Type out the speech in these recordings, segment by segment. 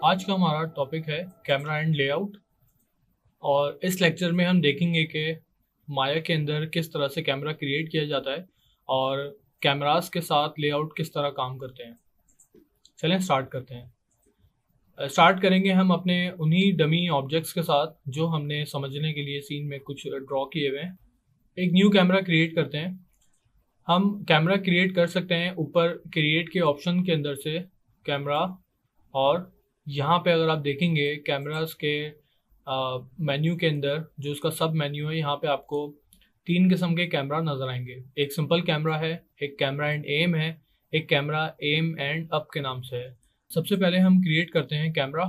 आज का हमारा टॉपिक है कैमरा एंड लेआउट। और इस लेक्चर में हम देखेंगे कि माया के अंदर किस तरह से कैमरा क्रिएट किया जाता है और कैमरास के साथ लेआउट किस तरह काम करते हैं। चलें स्टार्ट करते हैं। स्टार्ट करेंगे हम अपने उन्हीं डमी ऑब्जेक्ट्स के साथ जो हमने समझने के लिए सीन में कुछ ड्रॉ किए हुए हैं। एक न्यू कैमरा क्रिएट करते हैं। हम कैमरा क्रिएट कर सकते हैं ऊपर क्रिएट के ऑप्शन के अंदर से कैमरा, और यहाँ पे अगर आप देखेंगे कैमरास के मेन्यू के अंदर जो उसका सब मेन्यू है, यहाँ पे आपको 3 किस्म के कैमरा नज़र आएंगे। एक सिंपल कैमरा है, एक कैमरा एंड एम है, एक कैमरा एम एंड अप के नाम से है। सबसे पहले हम क्रिएट करते हैं कैमरा।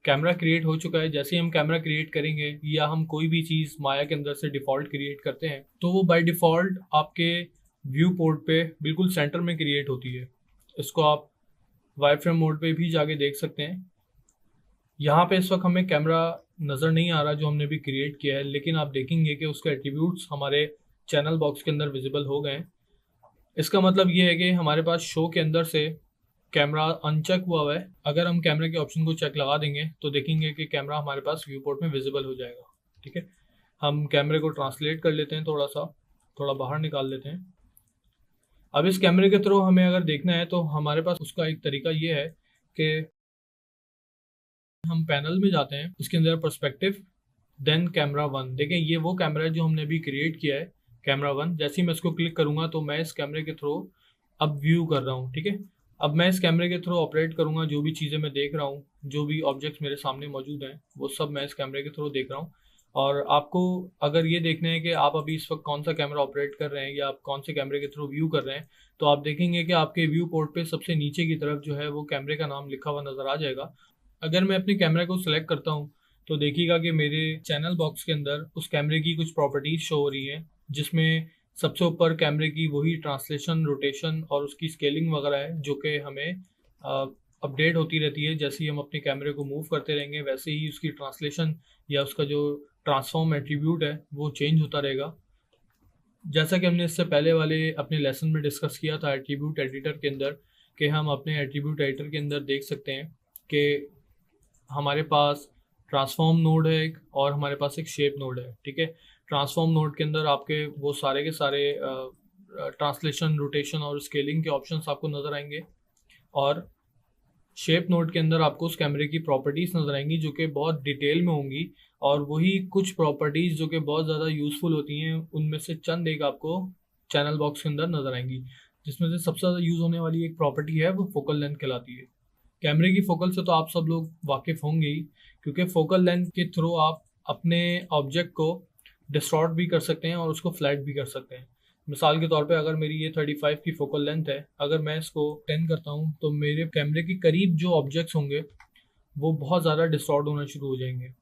कैमरा क्रिएट हो चुका है। जैसे ही हम कैमरा क्रिएट करेंगे या हम कोई भी चीज़ माया के अंदर से डिफ़ॉल्ट क्रिएट करते हैं तो वो बाय डिफ़ॉल्ट आपके व्यू पोर्ट पे बिल्कुल सेंटर में क्रिएट होती है। इसको आप वाई फ्रेम मोड पे भी जाके देख सकते हैं। यहाँ पे इस वक्त हमें कैमरा नज़र नहीं आ रहा जो हमने भी क्रिएट किया है, लेकिन आप देखेंगे कि उसके एट्रीब्यूट्स हमारे चैनल बॉक्स के अंदर विजिबल हो गए हैं। इसका मतलब ये है कि हमारे पास शो के अंदर से कैमरा अनचेक हुआ है। अगर हम कैमरे के ऑप्शन को चेक लगा देंगे तो देखेंगे कि कैमरा हमारे पास व्यू पोर्ट में विजिबल हो जाएगा। ठीक है, हम कैमरे को ट्रांसलेट कर लेते हैं, थोड़ा बाहर निकाल लेते हैं। अब इस कैमरे के थ्रू हमें अगर देखना है तो हमारे पास उसका एक तरीका ये है कि हम पैनल में जाते हैं, उसके अंदर पर्सपेक्टिव, देन कैमरा वन। देखें ये वो कैमरा है जो हमने अभी क्रिएट किया है, कैमरा वन। जैसे ही मैं इसको क्लिक करूंगा तो मैं इस कैमरे के थ्रू अब व्यू कर रहा हूँ। ठीक है, अब मैं इस कैमरे के थ्रू ऑपरेट करूंगा। जो भी चीज़ें मैं देख रहा हूँ, जो भी ऑब्जेक्ट्स मेरे सामने मौजूद हैं, वो सब मैं इस कैमरे के थ्रू देख रहा हूँ। और आपको अगर ये देखना है कि आप अभी इस वक्त कौन सा कैमरा ऑपरेट कर रहे हैं या आप कौन से कैमरे के थ्रू व्यू कर रहे हैं, तो आप देखेंगे कि आपके व्यू पोर्ट पे सबसे नीचे की तरफ जो है वो कैमरे का नाम लिखा हुआ नज़र आ जाएगा। अगर मैं अपने कैमरे को सिलेक्ट करता हूँ तो देखिएगा कि मेरे चैनल बॉक्स के अंदर उस कैमरे की कुछ प्रॉपर्टीज शो हो रही हैं, जिसमें सबसे ऊपर कैमरे की वही ट्रांसलेशन, रोटेशन और उसकी स्केलिंग वगैरह है, जो कि हमें अपडेट होती रहती है। जैसे ही हम अपने कैमरे को मूव करते रहेंगे वैसे ही उसकी ट्रांसलेशन या उसका जो ट्रांसफॉर्म एट्रीब्यूट है वो चेंज होता रहेगा। जैसा कि हमने इससे पहले वाले अपने लेसन में डिस्कस किया था एट्रीब्यूट एडिटर के अंदर, कि हम अपने एट्रीब्यूट एडिटर के अंदर देख सकते हैं कि हमारे पास ट्रांसफॉर्म नोड है एक, और हमारे पास एक शेप नोड है। ठीक है, ट्रांसफॉर्म नोड के अंदर आपके वो सारे के सारे ट्रांसलेशन, रोटेशन और स्केलिंग के ऑप्शंस आपको नज़र आएंगे, और शेप नोड के अंदर आपको उस कैमरे की प्रॉपर्टीज़ नज़र आएंगी जो कि बहुत डिटेल में होंगी। और वही कुछ प्रॉपर्टीज़ जो कि बहुत ज़्यादा यूज़फुल होती हैं, उनमें से चंद एक आपको चैनल बॉक्स के अंदर नज़र आएंगी, जिसमें से सबसे ज़्यादा यूज़ होने वाली एक प्रॉपर्टी है वो फोकल लेंथ कहलाती है। कैमरे की फोकल से तो आप सब लोग वाकिफ़ होंगे ही, क्योंकि फोकल लेंथ के थ्रू आप अपने ऑब्जेक्ट को डिस्टॉर्ट भी कर सकते हैं और उसको फ्लैट भी कर सकते हैं। मिसाल के तौर पे अगर मेरी ये 35 की फोकल लेंथ है, अगर मैं इसको 10 करता हूँ तो मेरे कैमरे के करीब जो ऑब्जेक्ट्स होंगे वो बहुत ज़्यादा डिस्टॉर्ट होना शुरू हो जाएंगे।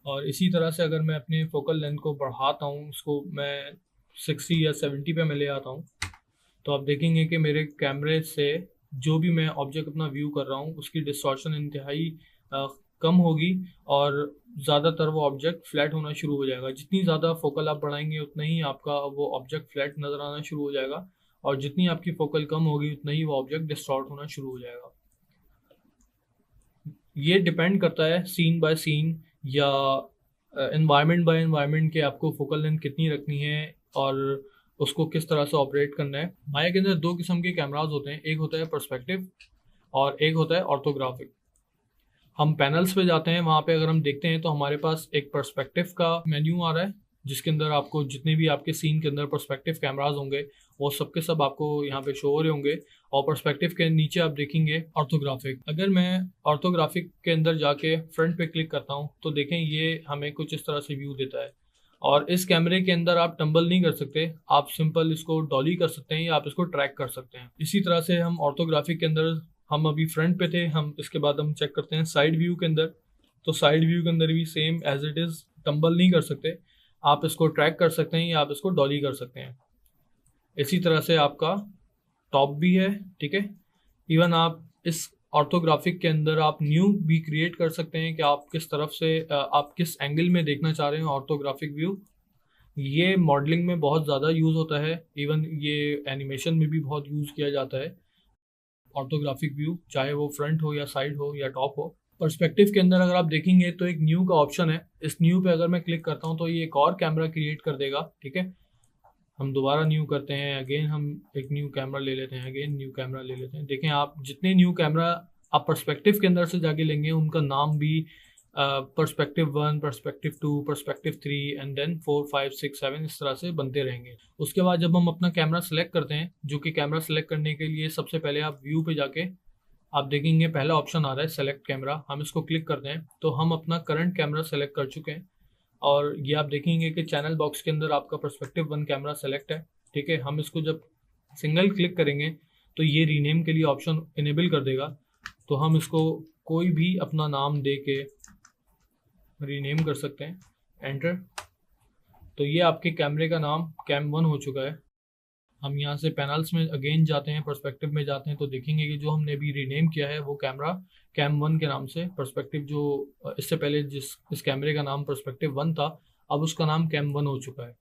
और इसी तरह से अगर मैं अपने फोकल लेंथ को बढ़ाता हूँ, उसको मैं 60 या 70 पे मैं ले आता हूँ, तो आप देखेंगे कि मेरे कैमरे से जो भी मैं ऑब्जेक्ट अपना व्यू कर रहा हूँ उसकी डिस्टॉर्शन इंतहाई कम होगी और ज़्यादातर वो ऑब्जेक्ट फ्लैट होना शुरू हो जाएगा। जितनी ज़्यादा फोकल आप बढ़ाएंगे उतना ही आपका वो ऑब्जेक्ट फ्लैट नज़र आना शुरू हो जाएगा, और जितनी आपकी फोकल कम होगी उतना ही वो ऑब्जेक्ट डिस्टॉर्ट होना शुरू हो जाएगा। ये डिपेंड करता है सीन बाय सीन या एनवायरनमेंट बाय एनवायरनमेंट के आपको फोकल लेंथ कितनी रखनी है और उसको किस तरह से ऑपरेट करना है। माया के अंदर 2 किस्म के कैमराज होते हैं, एक होता है पर्सपेक्टिव और एक होता है ऑर्थोग्राफिक। हम पैनल्स पे जाते हैं, वहाँ पे अगर हम देखते हैं तो हमारे पास एक पर्सपेक्टिव का मेन्यू आ रहा है, जिसके अंदर आपको जितने भी आपके सीन के अंदर पर्सपेक्टिव कैमराज होंगे वो सब के सब आपको यहाँ पे शो हो रहे होंगे। और पर्सपेक्टिव के नीचे आप देखेंगे ऑर्थोग्राफिक। अगर मैं ऑर्थोग्राफिक के अंदर जाके फ्रंट पे क्लिक करता हूँ तो देखें ये हमें कुछ इस तरह से व्यू देता है। और इस कैमरे के अंदर आप टंबल नहीं कर सकते, आप सिंपल इसको डॉली कर सकते हैं या आप इसको ट्रैक कर सकते हैं। इसी तरह से हम ऑर्थोग्राफिक के अंदर, हम अभी फ्रंट पे थे, हम इसके बाद हम चेक करते हैं साइड व्यू के अंदर। तो साइड व्यू के अंदर भी same as it is tumble नहीं कर सकते, आप इसको ट्रैक कर सकते हैं या आप इसको डॉली कर सकते हैं। इसी तरह से आपका टॉप भी है। ठीक है, इवन आप इस ऑर्थोग्राफिक के अंदर आप न्यू भी क्रिएट कर सकते हैं कि आप किस तरफ से आप किस एंगल में देखना चाह रहे हैं ऑर्थोग्राफिक व्यू। ये मॉडलिंग में बहुत ज़्यादा यूज़ होता है, इवन ये एनिमेशन में भी बहुत यूज़ किया जाता है। ऑर्थोग्राफिक व्यू, चाहे वो फ्रंट हो या साइड हो या टॉप हो। पर्सपेक्टिव के अंदर अगर आप देखेंगे तो एक न्यू का ऑप्शन है, इस न्यू पे अगर मैं क्लिक करता हूँ तो ये एक और कैमरा क्रिएट कर देगा, ठीक है। हम दोबारा न्यू करते हैं, अगेन हम एक न्यू कैमरा ले लेते हैं, अगेन न्यू कैमरा ले लेते हैं। देखें आप जितने न्यू कैमरा आप पर्सपेक्टिव के अंदर से जाके लेंगे उनका नाम भी perspective 1, perspective 2, perspective 3 and then 4, 5, 6, 7 इस तरह से बनते रहेंगे। उसके बाद जब हम अपना कैमरा सेलेक्ट करते हैं, जो कि कैमरा सेलेक्ट करने के लिए सबसे पहले आप व्यू पे जाके आप देखेंगे पहला ऑप्शन आ रहा है सेलेक्ट कैमरा, हम इसको क्लिक करते हैं तो हम अपना करंट कैमरा सेलेक्ट कर चुके हैं। और ये आप देखेंगे कि चैनल बॉक्स के अंदर आपका पर्सपेक्टिव 1 कैमरा सेलेक्ट है, ठीक है। हम इसको जब सिंगल क्लिक करेंगे तो ये रीनेम के लिए ऑप्शन इनेबल कर देगा, तो हम इसको कोई भी अपना नाम दे के रीनेम कर सकते हैं, एंटर। तो ये आपके कैमरे का नाम कैम 1 हो चुका है। हम यहाँ से पैनल्स में अगेन जाते हैं, पर्सपेक्टिव में जाते हैं तो देखेंगे कि जो हमने अभी रीनेम किया है वो कैमरा कैम 1 के नाम से, पर्सपेक्टिव जो इससे पहले इस कैमरे का नाम पर्सपेक्टिव 1 था, अब उसका नाम कैम 1 हो चुका है।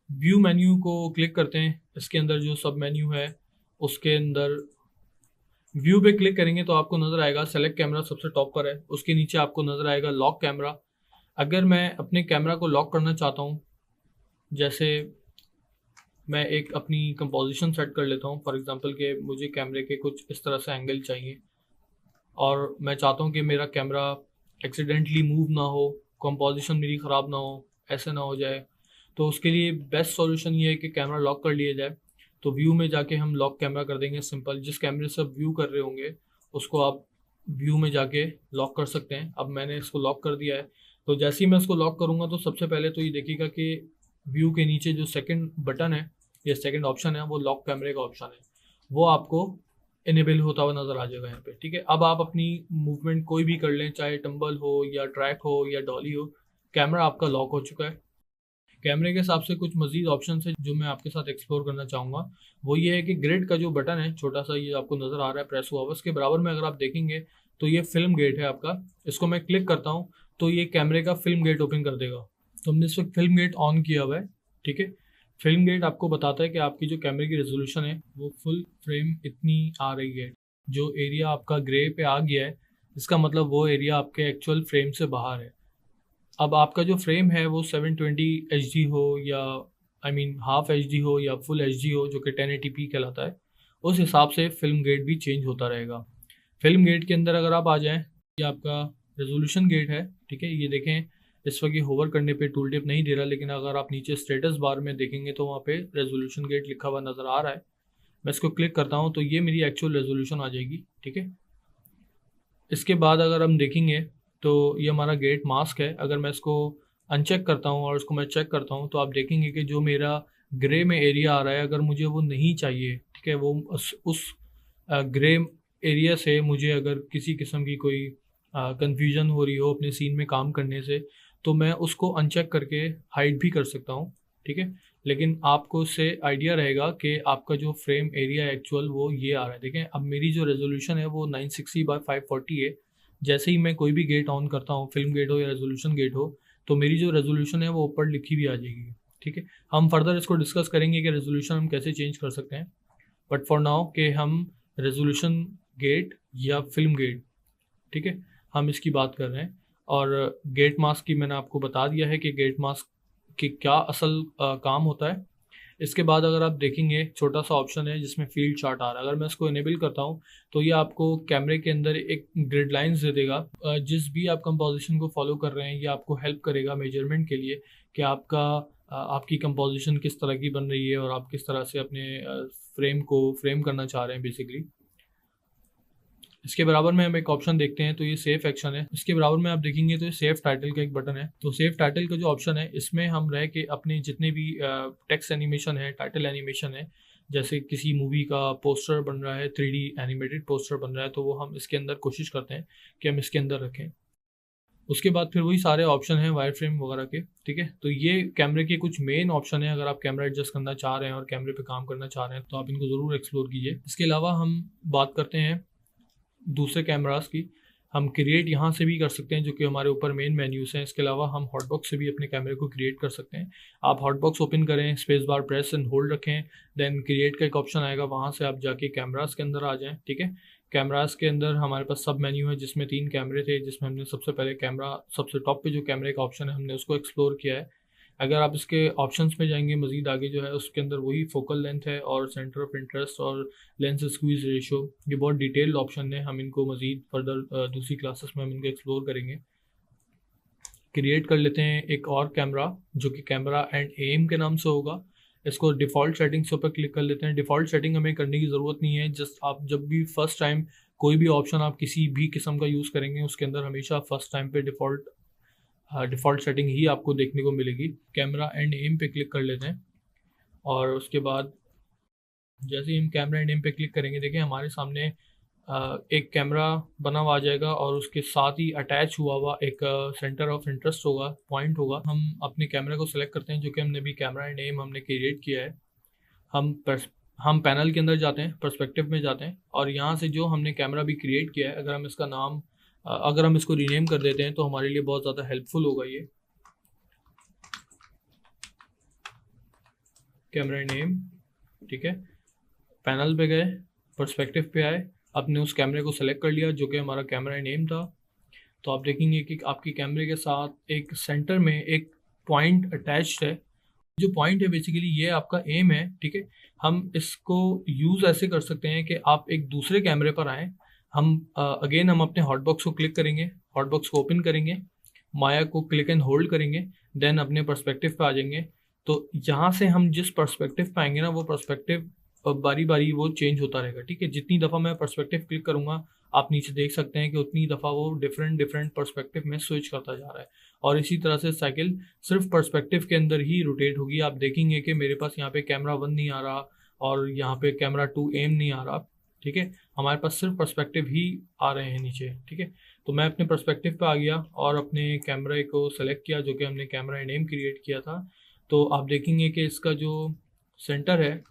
व्यू मेन्यू को क्लिक करते हैं, इसके अंदर जो सब मेन्यू है उसके अंदर व्यू पे क्लिक करेंगे तो आपको नज़र आएगा सेलेक्ट कैमरा सबसे टॉप पर है, उसके नीचे आपको नज़र आएगा लॉक कैमरा। अगर मैं अपने कैमरा को लॉक करना चाहता हूँ, जैसे मैं एक अपनी कंपोजिशन सेट कर लेता हूँ, फॉर एग्जांपल कि मुझे कैमरे के कुछ इस तरह से एंगल चाहिए और मैं चाहता हूँ कि मेरा कैमरा एक्सीडेंटली मूव ना हो, कंपोजिशन मेरी ख़राब ना हो, ऐसे ना हो जाए। तो उसके लिए बेस्ट सॉल्यूशन ये है कि कैमरा लॉक कर लिया जाए। तो व्यू में जाके हम लॉक कैमरा कर देंगे, सिंपल। जिस कैमरे से आप व्यू कर रहे होंगे उसको आप व्यू में जाके लॉक कर सकते हैं। अब मैंने इसको लॉक कर दिया है, तो जैसे ही मैं इसको लॉक करूँगा तो सबसे पहले तो ये देखिएगा कि व्यू के नीचे जो सेकंड बटन है या सेकंड ऑप्शन है वो लॉक कैमरे का ऑप्शन है, वो आपको इनेबल होता हुआ नज़र आ जाएगा यहाँ पे, ठीक है। अब आप अपनी मूवमेंट कोई भी कर लें, चाहे टम्बल हो या ट्रैक हो या डॉली हो, कैमरा आपका लॉक हो चुका है। कैमरे के हिसाब से कुछ मजीद ऑप्शन है जो मैं आपके साथ एक्सप्लोर करना चाहूँगा। वो ये है कि ग्रिड का जो बटन है छोटा सा, ये आपको नज़र आ रहा है प्रेस हुआ हुआ, उसके बराबर में अगर आप देखेंगे तो ये फिल्म गेट है आपका। इसको मैं क्लिक करता हूँ तो ये कैमरे का फिल्म गेट ओपन कर देगा। तो हमने इस वक्त फिल्म गेट ऑन किया हुआ है, ठीक है। फिल्म गेट आपको बताता है कि आपकी जो कैमरे की रेजोल्यूशन है वो फुल फ्रेम इतनी आ रही है। जो एरिया आपका ग्रे पे आ गया है इसका मतलब वो एरिया आपके एक्चुअल फ्रेम से बाहर है। अब आपका जो फ्रेम है वो 720 HD हो या हाफ HD हो या फुल HD हो, जो कि 1080p कहलाता है, उस हिसाब से फिल्म गेट भी चेंज होता रहेगा। फिल्म गेट के अंदर अगर आप आ जाएं, ये आपका रेजोल्यूशन गेट है, ठीक है। ये देखें इस वक्त ये होवर करने पे टूल टिप नहीं दे रहा, लेकिन अगर आप नीचे स्टेटस बार में देखेंगे तो वहाँ पे रेजोल्यूशन गेट लिखा हुआ नज़र आ रहा है। मैं इसको क्लिक करता हूँ तो ये मेरी एक्चुअल रेजोल्यूशन आ जाएगी, ठीक है। इसके बाद अगर हम देखेंगे तो ये हमारा गेट मास्क है। अगर मैं इसको अनचेक करता हूँ और इसको मैं चेक करता हूँ तो आप देखेंगे कि जो मेरा ग्रे में एरिया आ रहा है, अगर मुझे वो नहीं चाहिए, ठीक है, वो उस ग्रे एरिया से मुझे अगर किसी किस्म की कोई कन्फ्यूजन हो रही हो अपने सीन में काम करने से, तो मैं उसको अनचेक करके हाइड भी कर सकता हूँ, ठीक है। लेकिन आपको उससे आइडिया रहेगा कि आपका जो फ्रेम एरिया एक्चुअल वो ये आ रहा है। देखें अब मेरी जो रेजोल्यूशन है वो 960/540 है। जैसे ही मैं कोई भी गेट ऑन करता हूँ, फिल्म गेट हो या रेजोल्यूशन गेट हो, तो मेरी जो रेजोल्यूशन है वो ऊपर लिखी भी आ जाएगी, ठीक है। हम फर्दर इसको डिस्कस करेंगे कि रेजोल्यूशन हम कैसे चेंज कर सकते हैं, बट फॉर नाउ कि हम रेजोल्यूशन गेट या फिल्म गेट, ठीक है, हम इसकी बात कर रहे हैं। और गेट मास्क की मैंने आपको बता दिया है कि गेट मास्क की क्या असल काम होता है। इसके बाद अगर आप देखेंगे छोटा सा ऑप्शन है जिसमें फील्ड चार्ट आ रहा है। अगर मैं इसको इनेबल करता हूँ तो ये आपको कैमरे के अंदर एक ग्रिड लाइंस दे देगा। जिस भी आप कंपोजिशन को फॉलो कर रहे हैं ये आपको हेल्प करेगा मेजरमेंट के लिए कि आपकी कंपोजिशन किस तरह की बन रही है और आप किस तरह से अपने फ्रेम को फ्रेम करना चाह रहे हैं बेसिकली। इसके बराबर में हम एक ऑप्शन देखते हैं तो ये सेफ एक्शन है। इसके बराबर में आप देखेंगे तो ये सेफ टाइटल का एक बटन है। तो सेफ टाइटल का जो ऑप्शन है इसमें हम रह के अपने जितने भी टेक्स्ट एनिमेशन है, टाइटल एनिमेशन है, जैसे किसी मूवी का पोस्टर बन रहा है, 3D एनिमेटेड पोस्टर बन रहा है, तो वो हम इसके अंदर कोशिश करते हैं कि हम इसके अंदर रखें। उसके बाद फिर वही सारे ऑप्शन हैं वायर फ्रेम वगैरह के, ठीक है। तो ये कैमरे के कुछ मेन ऑप्शन है। अगर आप कैमरा एडजस्ट करना चाह रहे हैं और कैमरे पे काम करना चाह रहे हैं तो आप इनको ज़रूर एक्सप्लोर कीजिए। इसके अलावा हम बात करते हैं दूसरे कैमरास की। हम क्रिएट यहाँ से भी कर सकते हैं, जो कि हमारे ऊपर मेन मेन्यूज हैं। इसके अलावा हम हॉटबॉक्स से भी अपने कैमरे को क्रिएट कर सकते हैं। आप हॉटबॉक्स ओपन करें, space bar press and hold रखें, देन क्रिएट का एक ऑप्शन आएगा, वहाँ से आप जाके कैमरास के अंदर आ जाएं। ठीक है, कैमरास के अंदर हमारे पास सब मेन्यू है, जिसमें 3 कैमरे थे, जिसमें हमने सबसे पहले कैमरा, सबसे टॉप पे जो कैमरे का ऑप्शन है हमने उसको एक्सप्लोर किया है। अगर आप इसके ऑप्शंस में जाएंगे मज़ीद आगे जो है उसके अंदर वही फोकल लेंथ है और सेंटर ऑफ इंटरेस्ट और लेंस स्क्वीज रेशियो, ये बहुत डिटेल्ड ऑप्शन है। हम इनको मज़ीद फर्दर दूसरी क्लासेस में हम इनको एक्सप्लोर करेंगे। क्रिएट कर लेते हैं एक और कैमरा, जो कि कैमरा एंड एम के नाम से होगा। इसको डिफ़ॉल्ट सेटिंग्स पर क्लिक कर लेते हैं। डिफ़ॉल्ट सेटिंग हमें करने की ज़रूरत नहीं है, जस्ट आप जब भी फर्स्ट टाइम कोई भी ऑप्शन आप किसी भी किस्म का यूज़ करेंगे उसके अंदर हमेशा फर्स्ट टाइम पे डिफ़ॉल्ट सेटिंग ही आपको देखने को मिलेगी। कैमरा एंड एम पे क्लिक कर लेते हैं और उसके बाद जैसे ही हम कैमरा एंड एम पे क्लिक करेंगे, देखिए हमारे सामने एक कैमरा बना हुआ आ जाएगा और उसके साथ ही अटैच हुआ हुआ एक सेंटर ऑफ इंटरेस्ट होगा, पॉइंट होगा। हम अपने कैमरे को सिलेक्ट करते हैं, जो कि हमने भी कैमरा एंड एम हमने क्रिएट किया है। हम पैनल के अंदर जाते हैं, पर्सपेक्टिव में जाते हैं और यहाँ से जो हमने कैमरा भी क्रिएट किया है, अगर हम इसका नाम अगर हम इसको रीनेम कर देते हैं तो हमारे लिए बहुत ज़्यादा हेल्पफुल होगा ये। कैमरा नेम, ठीक है, पैनल पे गए, पर्सपेक्टिव पे आए, आपने उस कैमरे को सेलेक्ट कर लिया जो कि हमारा कैमरा नेम था। तो आप देखेंगे कि आपकी कैमरे के साथ एक सेंटर में एक पॉइंट अटैच्ड है। जो पॉइंट है बेसिकली ये आपका एम है। ठीक है, हम इसको यूज़ ऐसे कर सकते हैं कि आप एक दूसरे कैमरे पर आएँ। हम अगेन हम अपने हॉटबॉक्स को क्लिक करेंगे, हॉटबॉक्स को ओपन करेंगे, माया को क्लिक एंड होल्ड करेंगे, देन अपने पर्सपेक्टिव पे आ जाएंगे। तो यहाँ से हम जिस पर्सपेक्टिव पे आएंगे ना, वो पर्सपेक्टिव बारी बारी वो चेंज होता रहेगा। ठीक है, जितनी दफ़ा मैं पर्सपेक्टिव क्लिक करूँगा आप नीचे देख सकते हैं कि उतनी दफ़ा वो डिफरेंट पर्सपेक्टिव में स्विच करता जा रहा है। और इसी तरह से साइकिल सिर्फ पर्सपेक्टिव के अंदर ही रोटेट होगी। आप देखेंगे कि मेरे पास यहाँ पे कैमरा 1 नहीं आ रहा और यहाँ पे कैमरा 2 एम नहीं आ रहा। ठीक है, हमारे पास सिर्फ पर्सपेक्टिव ही आ रहे हैं नीचे। ठीक है, तो मैं अपने पर्सपेक्टिव पे आ गया और अपने कैमरे को सेलेक्ट किया, जो कि हमने कैमरा नेम क्रिएट किया था। तो आप देखेंगे कि इसका जो सेंटर है,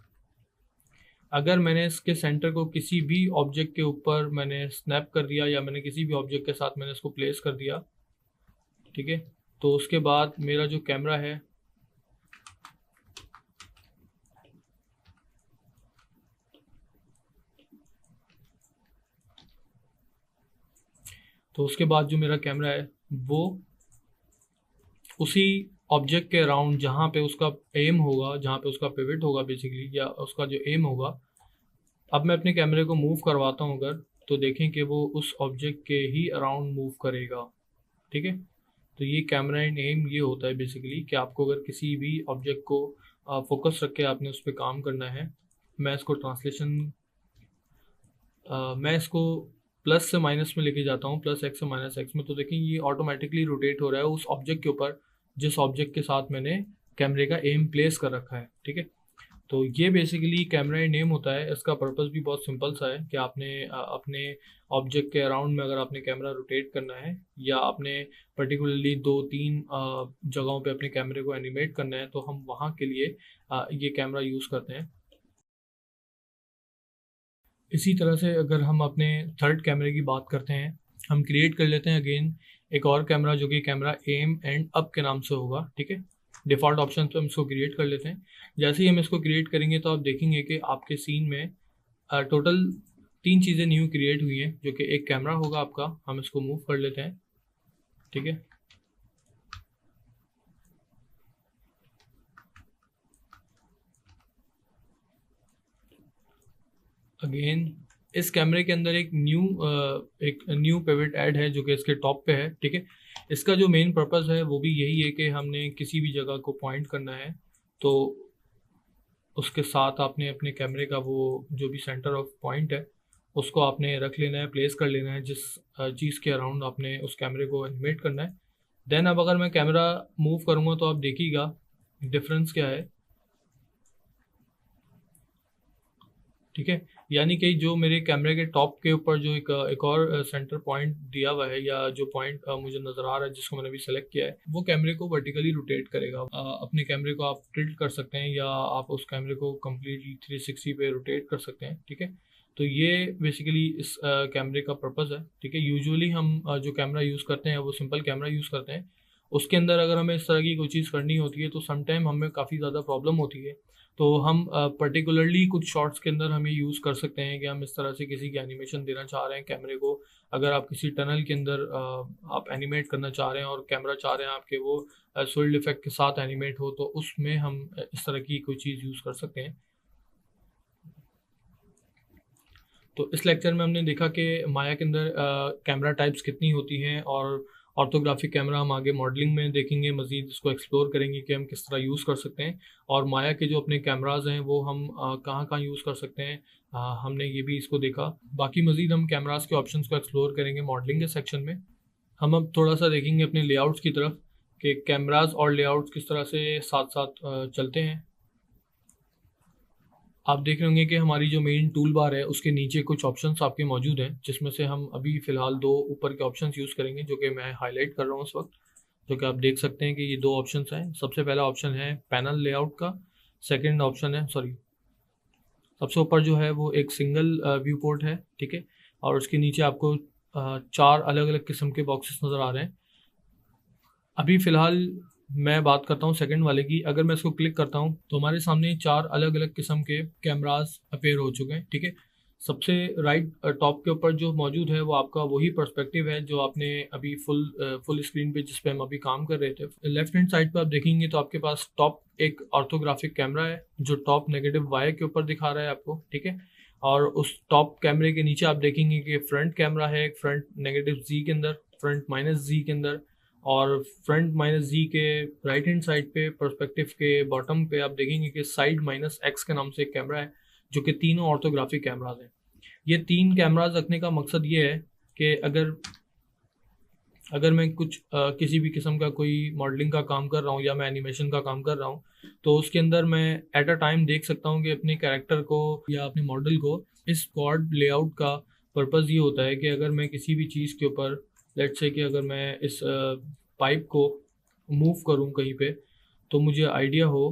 अगर मैंने इसके सेंटर को किसी भी ऑब्जेक्ट के ऊपर मैंने स्नैप कर दिया या मैंने किसी भी ऑब्जेक्ट के साथ मैंने इसको प्लेस कर दिया, ठीक है, तो उसके बाद मेरा जो कैमरा है जो मेरा कैमरा है वो उसी ऑब्जेक्ट के अराउंड जहाँ पे उसका एम होगा, जहाँ पे उसका पिवट होगा बेसिकली, या उसका जो एम होगा, अब मैं अपने कैमरे को मूव करवाता हूँ अगर, तो देखें कि वो उस ऑब्जेक्ट के ही अराउंड मूव करेगा। ठीक है, तो ये कैमरा एंड एम ये होता है बेसिकली कि आपको अगर किसी भी ऑब्जेक्ट को फोकस रख के आपने उस पर काम करना है। मैं इसको मैं इसको प्लस से माइनस में लेके जाता हूँ, प्लस एक्स से माइनस एक्स में, तो देखें ये ऑटोमेटिकली रोटेट हो रहा है उस ऑब्जेक्ट के ऊपर जिस ऑब्जेक्ट के साथ मैंने कैमरे का एम प्लेस कर रखा है। ठीक है, तो ये बेसिकली कैमरा एंड एम होता है। इसका पर्पस भी बहुत सिंपल सा है कि आपने अपने ऑब्जेक्ट के अराउंड में अगर आपने कैमरा रोटेट करना है या आपने पर्टिकुलरली 2-3 जगहों पे अपने कैमरे को एनिमेट करना है, तो हम वहाँ के लिए ये कैमरा यूज़ करते हैं। इसी तरह से अगर हम अपने थर्ड कैमरे की बात करते हैं, हम क्रिएट कर लेते हैं अगेन एक और कैमरा, जो कि कैमरा एम एंड अप के नाम से होगा। ठीक है, डिफ़ॉल्ट ऑप्शन पे हम इसको क्रिएट कर लेते हैं। जैसे ही हम इसको क्रिएट करेंगे तो आप देखेंगे कि आपके सीन में टोटल 3 चीज़ें न्यू क्रिएट हुई हैं, जो कि एक कैमरा होगा आपका। हम इसको मूव कर लेते हैं। ठीक है, अगेन इस कैमरे के अंदर एक न्यू पिवट ऐड है, जो कि इसके टॉप पे है। ठीक है, इसका जो मेन पर्पस है वो भी यही है कि हमने किसी भी जगह को पॉइंट करना है, तो उसके साथ आपने अपने कैमरे का वो जो भी सेंटर ऑफ पॉइंट है उसको आपने रख लेना है, प्लेस कर लेना है जिस चीज़ के अराउंड आपने उस कैमरे को एनिमेट करना है। देन अब अगर मैं कैमरा मूव करूँगा तो आप देखिएगा डिफरेंस क्या है। ठीक है, यानी कि जो मेरे कैमरे के टॉप के ऊपर जो एक और सेंटर पॉइंट दिया हुआ है, या जो पॉइंट मुझे नज़र आ रहा है जिसको मैंने अभी सेलेक्ट किया है, वो कैमरे को वर्टिकली रोटेट करेगा। अपने कैमरे को आप टिल्ट कर सकते हैं या आप उस कैमरे को कम्प्लीटली 360 पे रोटेट कर सकते हैं। ठीक है, तो ये बेसिकली इस कैमरे का पर्पज़ है, ठीक है। यूजुअली हम जो कैमरा यूज़ करते हैं वो सिंपल कैमरा यूज़ करते हैं। उसके अंदर अगर हमें इस तरह की कोई चीज़ करनी होती है तो सम टाइम हमें काफ़ी ज़्यादा प्रॉब्लम होती है। तो हम पर्टिकुलरली कुछ शॉट्स के अंदर हम ये यूज़ कर सकते हैं कि हम इस तरह से किसी की एनिमेशन देना चाह रहे हैं कैमरे को। अगर आप किसी टनल के अंदर आप एनिमेट करना चाह रहे हैं और कैमरा चाह रहे हैं आपके वो सोल्ड इफेक्ट के साथ एनिमेट हो, तो उसमें हम इस तरह की कोई चीज़ यूज़ कर सकते हैं। तो इस लेक्चर में हमने देखा कि माया के अंदर कैमरा टाइप्स कितनी होती हैं, और ऑर्थोग्राफिक कैमरा हम आगे मॉडलिंग में देखेंगे, मज़ीद इसको एक्सप्लोर करेंगे कि हम किस तरह यूज़ कर सकते हैं, और माया के जो अपने कैमराज हैं वो हम कहाँ कहाँ यूज़ कर सकते हैं। हमने ये भी इसको देखा। बाकी मज़ीद हम कैमराज के ऑप्शंस को एक्सप्लोर करेंगे मॉडलिंग के सेक्शन में। हम अब थोड़ा सा देखेंगे अपने लेआउट्स की तरफ कि कैमराज और लेआउट्स किस तरह से साथ साथ चलते हैं। आप देख रहे होंगे कि हमारी जो मेन टूल बार है उसके नीचे कुछ ऑप्शंस आपके मौजूद हैं, जिसमें से हम अभी फ़िलहाल दो ऊपर के ऑप्शंस यूज़ करेंगे जो कि मैं हाईलाइट कर रहा हूँ इस वक्त, जो कि आप देख सकते हैं कि ये दो ऑप्शंस हैं। सबसे पहला ऑप्शन है पैनल लेआउट का, सेकंड ऑप्शन है सबसे ऊपर जो है वो एक सिंगल व्यू पोर्ट है, ठीक है, और उसके नीचे आपको चार अलग अलग किस्म के बॉक्सेस नज़र आ रहे हैं। अभी फ़िलहाल मैं बात करता हूँ सेकंड वाले की। अगर मैं इसको क्लिक करता हूँ तो हमारे सामने चार अलग अलग किस्म के कैमरास अपेयर हो चुके हैं, ठीक है। सबसे राइट टॉप के ऊपर जो मौजूद है वो आपका वही पर्सपेक्टिव है जो आपने अभी फुल स्क्रीन पे जिस पे हम अभी काम कर रहे थे। लेफ्ट हैंड साइड पे आप देखेंगे तो आपके पास टॉप एक ऑर्थोग्राफिक कैमरा है जो टॉप नेगेटिव वाई के ऊपर दिखा रहा है आपको, ठीक है। और उस टॉप कैमरे के नीचे आप देखेंगे कि फ्रंट कैमरा है, फ्रंट नेगेटिव जी के अंदर, फ्रंट माइनस जी के अंदर, और फ्रंट माइनस जी के राइट हैंड साइड पे पर्सपेक्टिव के बॉटम पे आप देखेंगे कि साइड माइनस एक्स के नाम से एक कैमरा है, जो कि तीनों ऑर्थोग्राफिक कैमराज हैं। ये तीन कैमराज रखने का मकसद ये है कि अगर मैं कुछ किसी भी किस्म का कोई मॉडलिंग का काम कर रहा हूँ या मैं एनिमेशन का काम कर रहा हूँ, तो उसके अंदर मैं एट अ टाइम देख सकता हूँ कि अपने कैरेक्टर को या अपने मॉडल को। इस क्वाड लेआउट का पर्पज़ ये होता है कि अगर मैं किसी भी चीज़ के ऊपर, लेट्स से कि अगर मैं इस पाइप को मूव करूं कहीं पे, तो मुझे आइडिया हो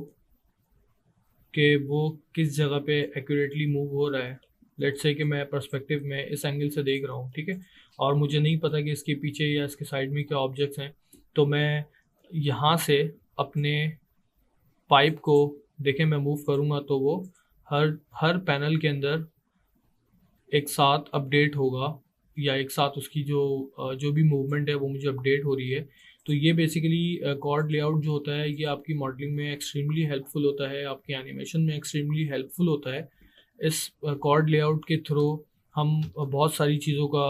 कि वो किस जगह पे एक्यूरेटली मूव हो रहा है। लेट्स से कि मैं पर्सपेक्टिव में इस एंगल से देख रहा हूँ, ठीक है, और मुझे नहीं पता कि इसके पीछे या इसके साइड में क्या ऑब्जेक्ट्स हैं, तो मैं यहाँ से अपने पाइप को देखें मैं मूव करूँगा तो वो हर पैनल के अंदर एक साथ अपडेट होगा, या एक साथ उसकी जो भी मूवमेंट है वो मुझे अपडेट हो रही है। तो ये बेसिकली कॉर्ड लेआउट जो होता है ये आपकी मॉडलिंग में एक्सट्रीमली हेल्पफुल होता है, आपकी एनिमेशन में एक्सट्रीमली हेल्पफुल होता है। इस कॉर्ड लेआउट के थ्रू हम बहुत सारी चीज़ों का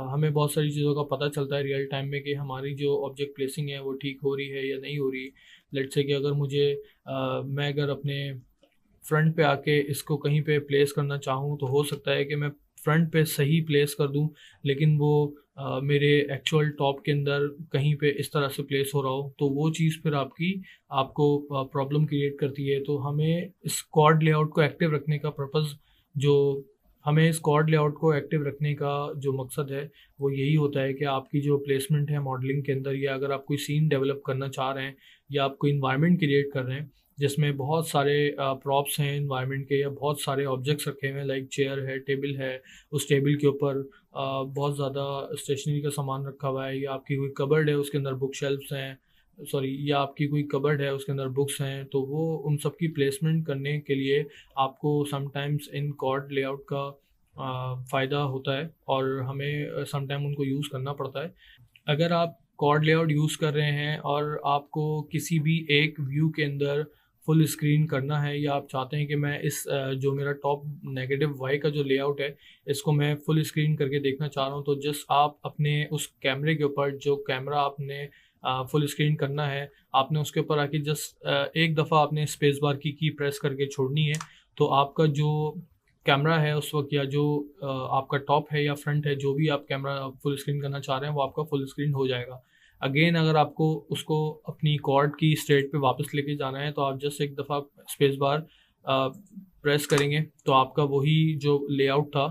हमें बहुत सारी चीज़ों का पता चलता है रियल टाइम में कि हमारी जो ऑब्जेक्ट प्लेसिंग है वो ठीक हो रही है या नहीं हो रही। लेट्स से कि अगर मैं अगर अपने फ्रंट पे आके इसको कहीं पे प्लेस करना चाहूँ तो हो सकता है कि मैं फ्रंट पे सही प्लेस कर दूँ, लेकिन वो मेरे एक्चुअल टॉप के अंदर कहीं पे इस तरह से प्लेस हो रहा हो, तो वो चीज़ फिर आपको प्रॉब्लम क्रिएट करती है। तो हमें इस क्वाड लेआउट को एक्टिव रखने का पर्पज़ जो हमें इस क्वाड लेआउट को एक्टिव रखने का जो मकसद है वो यही होता है कि आपकी जो प्लेसमेंट है मॉडलिंग के अंदर, या अगर आप कोई सीन डेवलप करना चाह रहे हैं या आप कोई इन्वायरमेंट क्रिएट कर रहे हैं जिसमें बहुत सारे प्रॉप्स हैं इन्वायरमेंट के, या बहुत सारे ऑब्जेक्ट्स रखे हुए हैं, लाइक चेयर है, टेबल है, उस टेबल के ऊपर बहुत ज़्यादा स्टेशनरी का सामान रखा हुआ है, या आपकी कोई कबर्ड है उसके अंदर बुक शेल्फ्स हैं, या आपकी कोई कबर्ड है उसके अंदर बुक्स हैं, तो वो उन सब की प्लेसमेंट करने के लिए आपको समटाइम्स इन कॉर्ड लेआउट का फ़ायदा होता है, और हमें समटाइम उनको यूज़ करना पड़ता है। अगर आप कॉर्ड लेआउट यूज़ कर रहे हैं और आपको किसी भी एक व्यू के अंदर फुल स्क्रीन करना है, या आप चाहते हैं कि मैं इस जो मेरा टॉप नेगेटिव वाई का जो लेआउट है इसको मैं फुल स्क्रीन करके देखना चाह रहा हूँ, तो जस्ट आप अपने उस कैमरे के ऊपर, जो कैमरा आपने फुल स्क्रीन करना है, आपने उसके ऊपर आके जस्ट एक दफ़ा आपने स्पेस बार की प्रेस करके छोड़नी है, तो आपका जो कैमरा है उस वक्त, या जो आपका टॉप है या फ्रंट है, जो भी आप कैमरा फुल स्क्रीन करना चाह रहे हैं वो आपका फुल स्क्रीन हो जाएगा। अगेन अगर आपको उसको अपनी कॉर्ड की स्टेट पे वापस लेके जाना है तो आप जस्ट एक दफ़ा स्पेस बार प्रेस करेंगे, तो आपका वही जो लेआउट था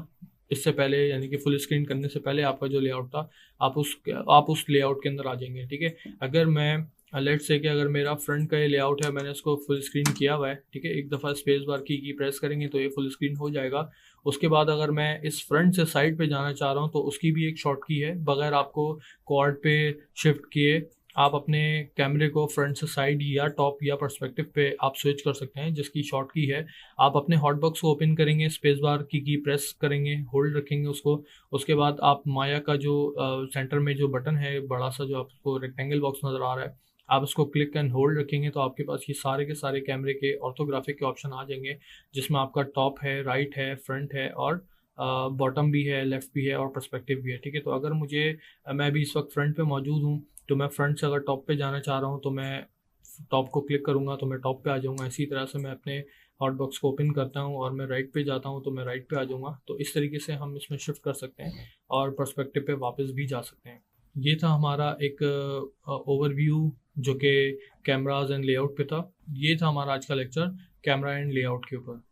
इससे पहले, यानी कि फुल स्क्रीन करने से पहले आपका जो लेआउट था, आप उस लेआउट के अंदर आ जाएंगे, ठीक है। अगर मैं लेट्स से कि अगर मेरा फ्रंट का ये लेआउट है, मैंने इसको फुल स्क्रीन किया हुआ है, ठीक है, एक दफ़ा स्पेस बार की प्रेस करेंगे तो ये फुल स्क्रीन हो जाएगा। उसके बाद अगर मैं इस फ्रंट से साइड पे जाना चाह रहा हूँ तो उसकी भी एक शॉर्ट की है, बगैर आपको क्वाड पे शिफ्ट किए आप अपने कैमरे को फ्रंट से साइड या टॉप या पर्सपेक्टिव पे आप स्विच कर सकते हैं, जिसकी शॉर्ट की है। आप अपने हॉटबॉक्स को ओपन करेंगे, स्पेस बार की प्रेस करेंगे, होल्ड रखेंगे उसको। उसके बाद आप माया का जो सेंटर में जो बटन है बड़ा सा, जो आपको रेक्टेंगल बॉक्स नज़र आ रहा है, आप उसको क्लिक एंड होल्ड रखेंगे तो आपके पास ये सारे के सारे कैमरे के ऑर्थोग्राफिक के ऑप्शन आ जाएंगे, जिसमें आपका टॉप है, राइट है, फ्रंट है और बॉटम भी है, लेफ्ट भी है और पर्सपेक्टिव भी है, ठीक है। तो अगर मैं भी इस वक्त फ्रंट पे मौजूद हूँ, तो मैं फ्रंट से अगर टॉप पे जाना चाह रहा हूँ तो मैं टॉप को क्लिक करूँगा तो मैं टॉप पे आ जाऊँगा। इसी तरह से मैं अपने हॉटबॉक्स को ओपन करता हूँ और मैं राइट पे जाता हूँ तो मैं राइट पे आ जाऊँगा। तो इस तरीके से हम इसमें शिफ्ट कर सकते हैं और पर्सपेक्टिव पे वापस भी जा सकते हैं। ये था हमारा एक ओवरव्यू जो कि कैमराज एंड लेआउट पे था। ये था हमारा आज का लेक्चर कैमरा एंड लेआउट के ऊपर।